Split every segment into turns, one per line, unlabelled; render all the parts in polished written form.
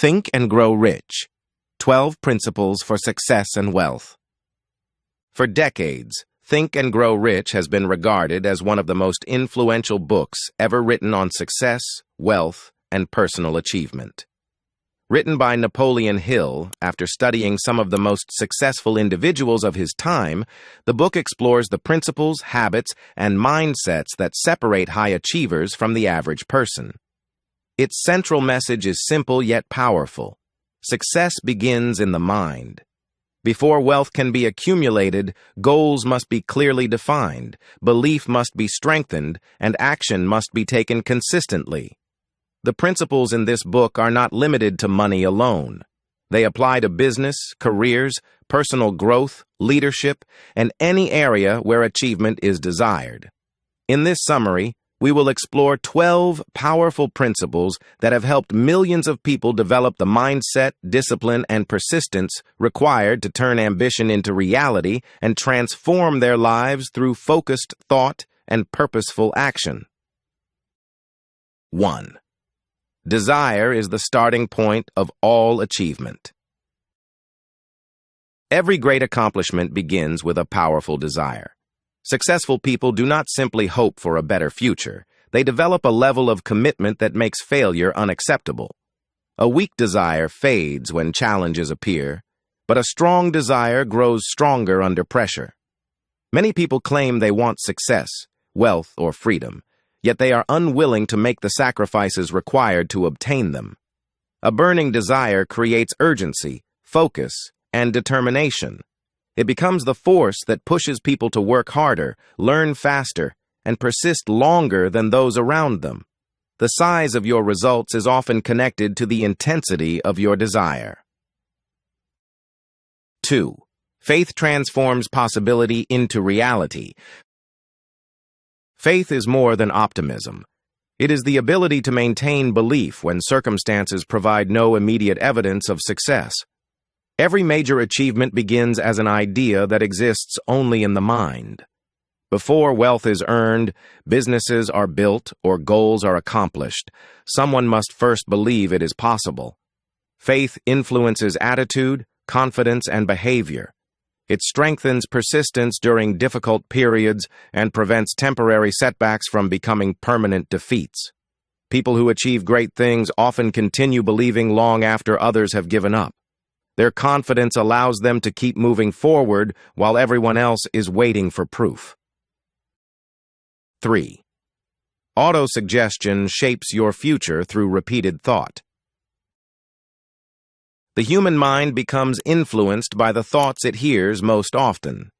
Think and Grow Rich: 12 Principles for Success and Wealth. For decades, Think and Grow Rich has been regarded as one of the most influential books ever written on success, wealth, and personal achievement. Written by Napoleon Hill after studying some of the most successful individuals of his time, the book explores the principles, habits, and mindsets that separate high achievers from the average person. Its central message is simple yet powerful. Success begins in the mind. Before wealth can be accumulated, goals must be clearly defined, belief must be strengthened, and action must be taken consistently. The principles in this book are not limited to money alone. They apply to business, careers, personal growth, leadership, and any area where achievement is desired. In this summary, we will explore 12 powerful principles that have helped millions of people develop the mindset, discipline, and persistence required to turn ambition into reality and transform their lives through focused thought and purposeful action. 1. Desire is the starting point of all achievement. Every great accomplishment begins with a powerful desire. Successful people do not simply hope for a better future. They develop a level of commitment that makes failure unacceptable. A weak desire fades when challenges appear, but a strong desire grows stronger under pressure. Many people claim they want success, wealth, or freedom, yet they are unwilling to make the sacrifices required to obtain them. A burning desire creates urgency, focus, and determination. It becomes the force that pushes people to work harder, learn faster, and persist longer than those around them. The size of your results is often connected to the intensity of your desire. 2. Faith transforms possibility into reality. Faith is more than optimism. It is the ability to maintain belief when circumstances provide no immediate evidence of success. Every major achievement begins as an idea that exists only in the mind. Before wealth is earned, businesses are built, or goals are accomplished, someone must first believe it is possible. Faith influences attitude, confidence, and behavior. It strengthens persistence during difficult periods and prevents temporary setbacks from becoming permanent defeats. People who achieve great things often continue believing long after others have given up. Their confidence allows them to keep moving forward while everyone else is waiting for proof. 3. Autosuggestion shapes your future through repeated thought. The human mind becomes influenced by the thoughts it hears most often.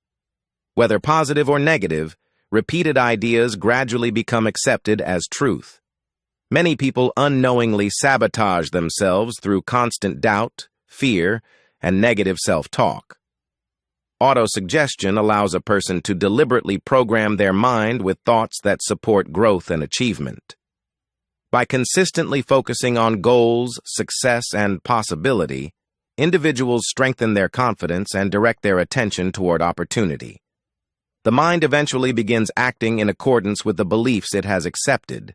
Whether positive or negative, repeated ideas gradually become accepted as truth. Many people unknowingly sabotage themselves through constant doubt, fear, and negative self-talk. Autosuggestion allows a person to deliberately program their mind with thoughts that support growth and achievement. By consistently focusing on goals, success, and possibility, individuals strengthen their confidence and direct their attention toward opportunity. The mind eventually begins acting in accordance with the beliefs it has accepted,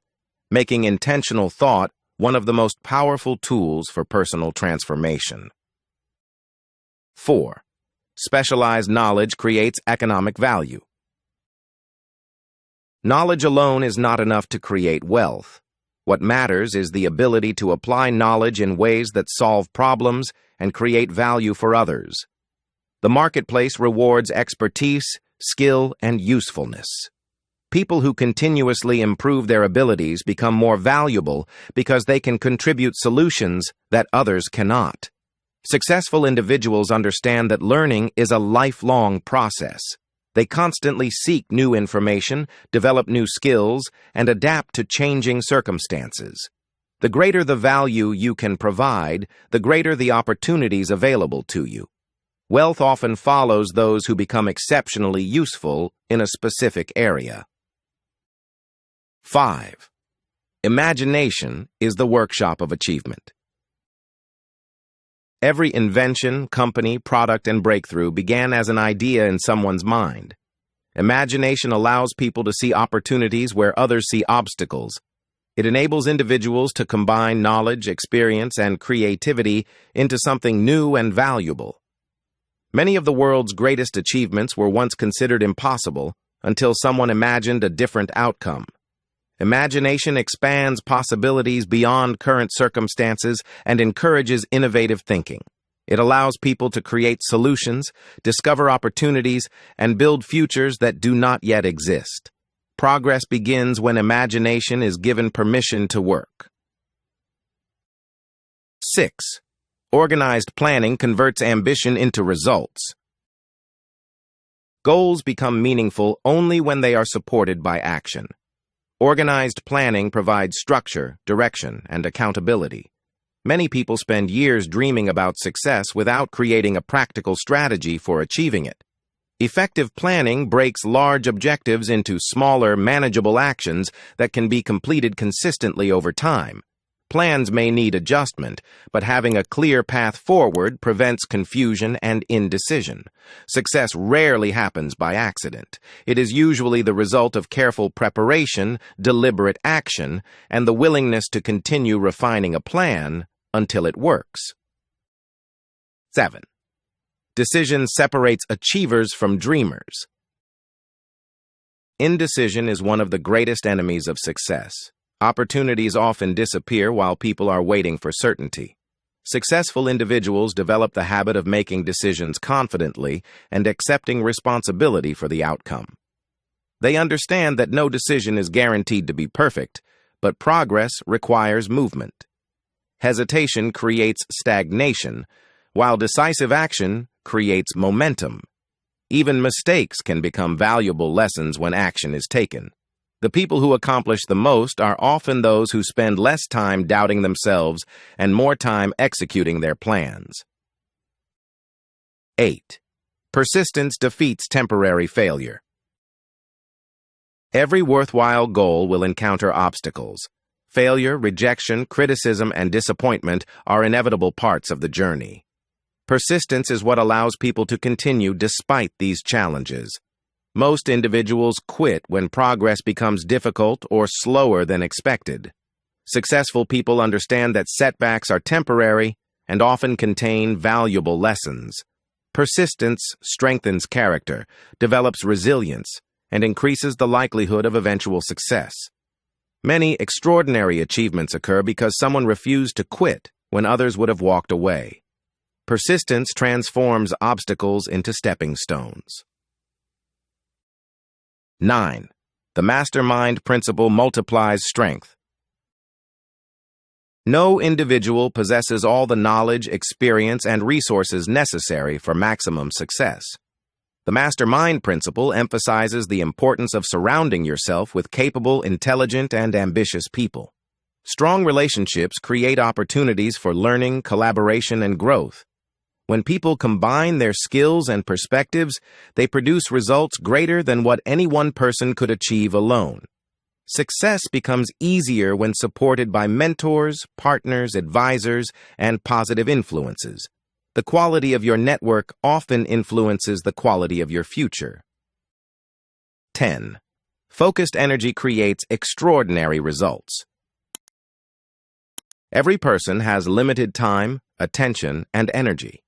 making intentional thought one of the most powerful tools for personal transformation. 4. Specialized knowledge creates economic value. Knowledge alone is not enough to create wealth. What matters is the ability to apply knowledge in ways that solve problems and create value for others. The marketplace rewards expertise, skill, and usefulness. People who continuously improve their abilities become more valuable because they can contribute solutions that others cannot. Successful individuals understand that learning is a lifelong process. They constantly seek new information, develop new skills, and adapt to changing circumstances. The greater the value you can provide, the greater the opportunities available to you. Wealth often follows those who become exceptionally useful in a specific area. 5. Imagination is the workshop of achievement. Every invention, company, product, and breakthrough began as an idea in someone's mind. Imagination allows people to see opportunities where others see obstacles. It enables individuals to combine knowledge, experience, and creativity into something new and valuable. Many of the world's greatest achievements were once considered impossible until someone imagined a different outcome. Imagination expands possibilities beyond current circumstances and encourages innovative thinking. It allows people to create solutions, discover opportunities, and build futures that do not yet exist. Progress begins when imagination is given permission to work. 6. Organized planning converts ambition into results. Goals become meaningful only when they are supported by action. Organized planning provides structure, direction, and accountability. Many people spend years dreaming about success without creating a practical strategy for achieving it. Effective planning breaks large objectives into smaller, manageable actions that can be completed consistently over time. Plans may need adjustment, but having a clear path forward prevents confusion and indecision. Success rarely happens by accident. It is usually the result of careful preparation, deliberate action, and the willingness to continue refining a plan until it works. 7. Decision separates achievers from dreamers. Indecision is one of the greatest enemies of success. Opportunities often disappear while people are waiting for certainty. Successful individuals develop the habit of making decisions confidently and accepting responsibility for the outcome. They understand that no decision is guaranteed to be perfect, but progress requires movement. Hesitation creates stagnation, while decisive action creates momentum. Even mistakes can become valuable lessons when action is taken. The people who accomplish the most are often those who spend less time doubting themselves and more time executing their plans. 8. Persistence defeats temporary failure. Every worthwhile goal will encounter obstacles. Failure, rejection, criticism, and disappointment are inevitable parts of the journey. Persistence is what allows people to continue despite these challenges. Most individuals quit when progress becomes difficult or slower than expected. Successful people understand that setbacks are temporary and often contain valuable lessons. Persistence strengthens character, develops resilience, and increases the likelihood of eventual success. Many extraordinary achievements occur because someone refused to quit when others would have walked away. Persistence transforms obstacles into stepping stones. 9. The mastermind principle multiplies strength. No individual possesses all the knowledge, experience, and resources necessary for maximum success. The mastermind principle emphasizes the importance of surrounding yourself with capable, intelligent, and ambitious people. Strong relationships create opportunities for learning, collaboration, and growth. When people combine their skills and perspectives, they produce results greater than what any one person could achieve alone. Success becomes easier when supported by mentors, partners, advisors, and positive influences. The quality of your network often influences the quality of your future. 10. Focused energy creates extraordinary results. Every person has limited time, attention, and energy.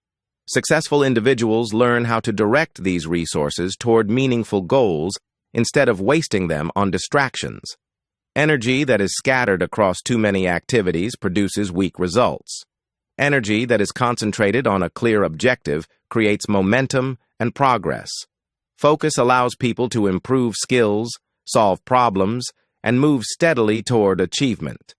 Successful individuals learn how to direct these resources toward meaningful goals instead of wasting them on distractions. Energy that is scattered across too many activities produces weak results. Energy that is concentrated on a clear objective creates momentum and progress. Focus allows people to improve skills, solve problems, and move steadily toward achievement.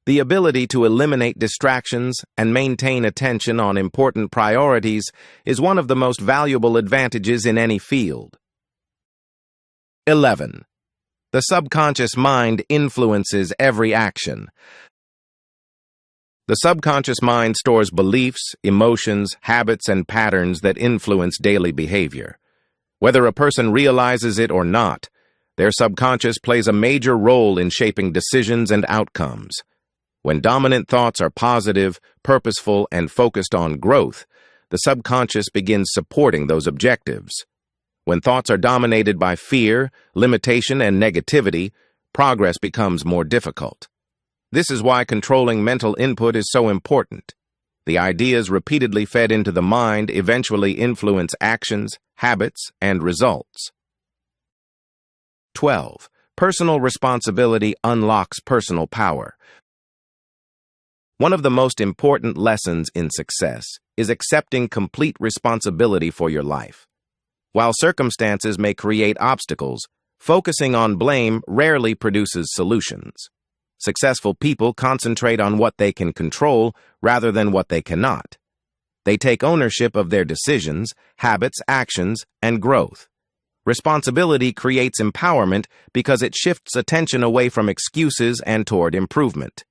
The ability to eliminate distractions and maintain attention on important priorities is one of the most valuable advantages in any field. 11. The subconscious mind influences every action. The subconscious mind stores beliefs, emotions, habits, and patterns that influence daily behavior. Whether a person realizes it or not, their subconscious plays a major role in shaping decisions and outcomes. When dominant thoughts are positive, purposeful, and focused on growth, the subconscious begins supporting those objectives. When thoughts are dominated by fear, limitation, and negativity, progress becomes more difficult. This is why controlling mental input is so important. The ideas repeatedly fed into the mind eventually influence actions, habits, and results. 12. Personal responsibility unlocks personal power. One of the most important lessons in success is accepting complete responsibility for your life. While circumstances may create obstacles, focusing on blame rarely produces solutions. Successful people concentrate on what they can control rather than what they cannot. They take ownership of their decisions, habits, actions, and growth. Responsibility creates empowerment because it shifts attention away from excuses and toward improvement.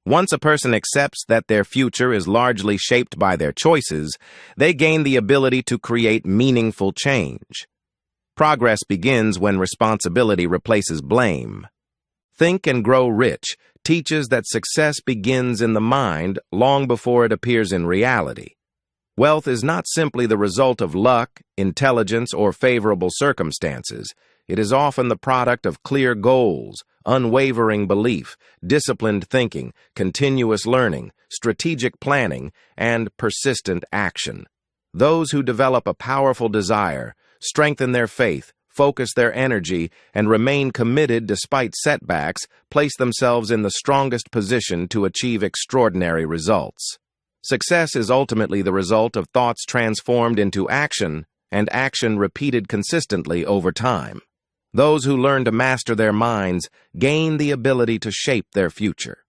Once a person accepts that their future is largely shaped by their choices, they gain the ability to create meaningful change. Progress begins when responsibility replaces blame. Think and Grow Rich teaches that success begins in the mind long before it appears in reality. Wealth is not simply the result of luck, intelligence, or favorable circumstances. It is often the product of clear goals, unwavering belief, disciplined thinking, continuous learning, strategic planning, and persistent action. Those who develop a powerful desire, strengthen their faith, focus their energy, and remain committed despite setbacks, place themselves in the strongest position to achieve extraordinary results. Success is ultimately the result of thoughts transformed into action and action repeated consistently over time. Those who learn to master their minds gain the ability to shape their future.